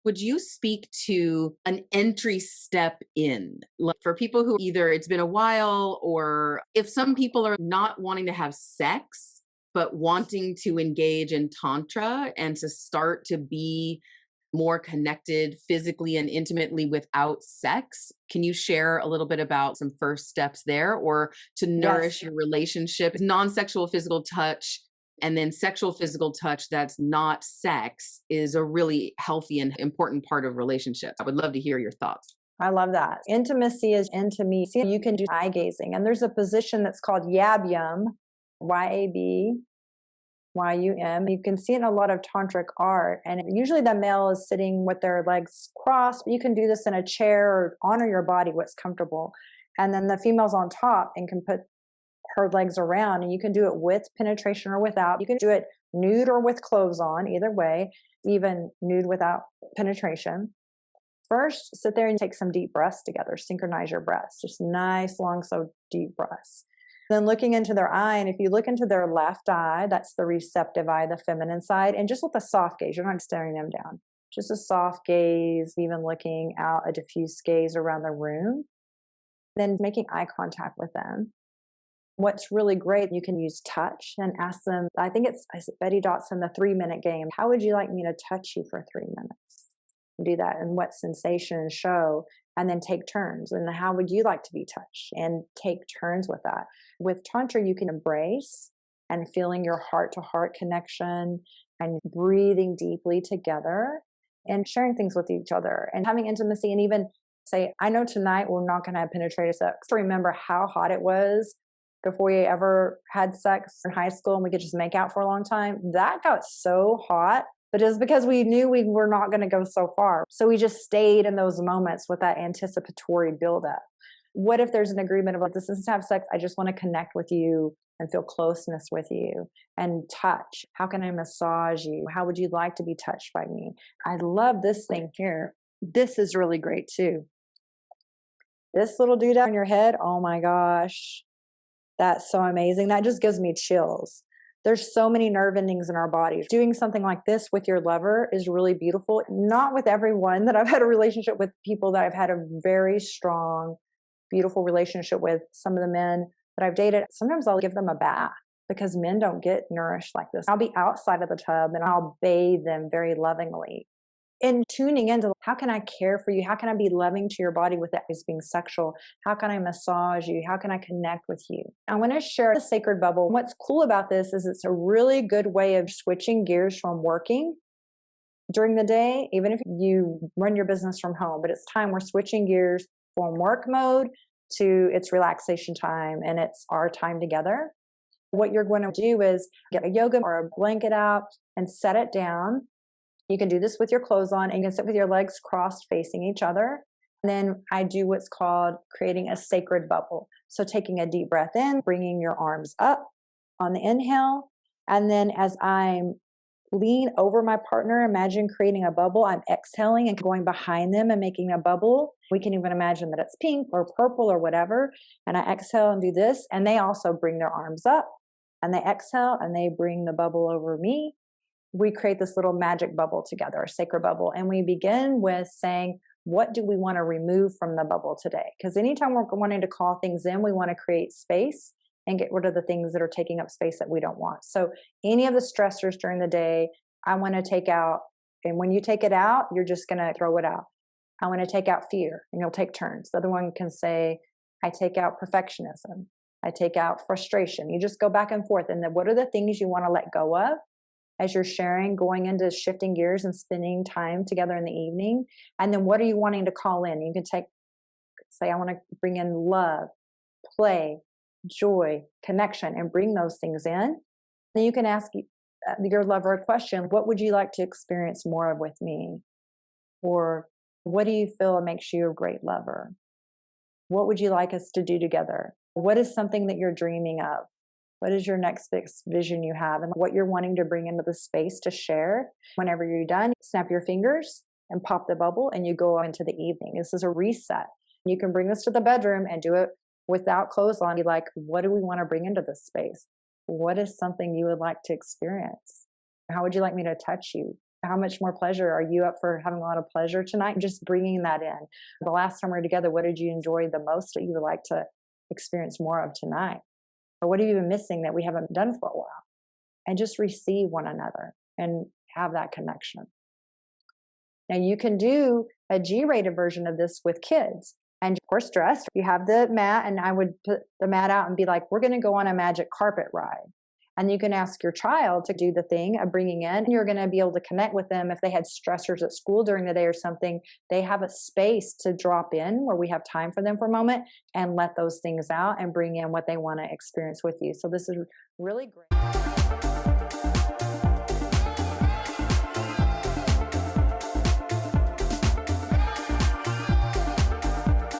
Would you speak to an entry step in? Like for people who either it's been a while, or if some people are not wanting to have sex, but wanting to engage in Tantra and to start to be more connected physically and intimately without sex. Can you share a little bit about some first steps there, or to Yes. nourish your relationship, non sexual physical touch? And then sexual physical touch that's not sex is a really healthy and important part of relationships. I would love to hear your thoughts. I love that. Intimacy is intimacy. You can do eye gazing. And there's a position that's called Yabyum, Yabym. You can see it in a lot of tantric art. And usually the male is sitting with their legs crossed, but you can do this in a chair or honor your body, what's comfortable. And then the female's on top and can put her legs around, and you can do it with penetration or without. You can do it nude or with clothes on, either way, even nude without penetration. First, sit there and take some deep breaths together. Synchronize your breaths. Just nice, long, so deep breaths. Then looking into their eye, and if you look into their left eye, that's the receptive eye, the feminine side, and just with a soft gaze, you're not staring them down. Just a soft gaze, even looking out, a diffuse gaze around the room. Then making eye contact with them. What's really great, you can use touch and ask them. I think it's Betty Dotson, the 3-minute game. How would you like me to touch you for 3 minutes? Do that, and what sensation show, and then take turns. And how would you like to be touched? And take turns with that. With Tantra, you can embrace and feeling your heart to heart connection and breathing deeply together and sharing things with each other and having intimacy, and even say, I know tonight we're not going to have penetrative sex. Remember how hot it was before we ever had sex in high school and we could just make out for a long time. That got so hot, but it's because we knew we were not going to go so far. So we just stayed in those moments with that anticipatory buildup. What if there's an agreement about this isn't to have sex? I just want to connect with you and feel closeness with you and touch. How can I massage you? How would you like to be touched by me? I love this thing here. This is really great too. This little dude on your head. Oh my gosh. That's so amazing. That just gives me chills. There's so many nerve endings in our bodies. Doing something like this with your lover is really beautiful. Not with everyone that I've had a relationship with, people that I've had a very strong, beautiful relationship with. Some of the men that I've dated, sometimes I'll give them a bath because men don't get nourished like this. I'll be outside of the tub and I'll bathe them very lovingly. And tuning into how can I care for you? How can I be loving to your body without being sexual? How can I massage you? How can I connect with you? I want to share the sacred bubble. What's cool about this is it's a really good way of switching gears from working during the day, even if you run your business from home, but it's time we're switching gears from work mode to it's relaxation time and it's our time together. What you're going to do is get a yoga or a blanket out and set it down. You can do this with your clothes on, and you can sit with your legs crossed facing each other. And then I do what's called creating a sacred bubble. So taking a deep breath in, bringing your arms up on the inhale. And then as I'm lean over my partner, imagine creating a bubble. I'm exhaling and going behind them and making a bubble. We can even imagine that it's pink or purple or whatever. And I exhale and do this. And they also bring their arms up and they exhale and they bring the bubble over me. We create this little magic bubble together, a sacred bubble. And we begin with saying, what do we want to remove from the bubble today? Because anytime we're wanting to call things in, we want to create space and get rid of the things that are taking up space that we don't want. So any of the stressors during the day, I want to take out. And when you take it out, you're just going to throw it out. I want to take out fear, and you'll take turns. The other one can say, I take out perfectionism. I take out frustration. You just go back and forth. And then what are the things you want to let go of? As you're sharing, going into shifting gears and spending time together in the evening. And then what are you wanting to call in? You can say, I want to bring in love, play, joy, connection, and bring those things in. Then you can ask your lover a question. What would you like to experience more of with me? Or what do you feel makes you a great lover? What would you like us to do together? What is something that you're dreaming of? What is your next big vision you have and what you're wanting to bring into the space to share? Whenever you're done, snap your fingers and pop the bubble and you go into the evening. This is a reset. You can bring this to the bedroom and do it without clothes on. Be like, what do we want to bring into this space? What is something you would like to experience? How would you like me to touch you? How much more pleasure are you up for having a lot of pleasure tonight? Just bringing that in. The last time we were together, what did you enjoy the most that you would like to experience more of tonight? Or what have you been missing that we haven't done for a while? And just receive one another and have that connection. Now you can do a G-rated version of this with kids. And of course, dressed. You have the mat, and I would put the mat out and be like, we're going to go on a magic carpet ride. And you can ask your child to do the thing of bringing in, and you're going to be able to connect with them. If they had stressors at school during the day or something, they have a space to drop in where we have time for them for a moment and let those things out and bring in what they want to experience with you. So this is really great.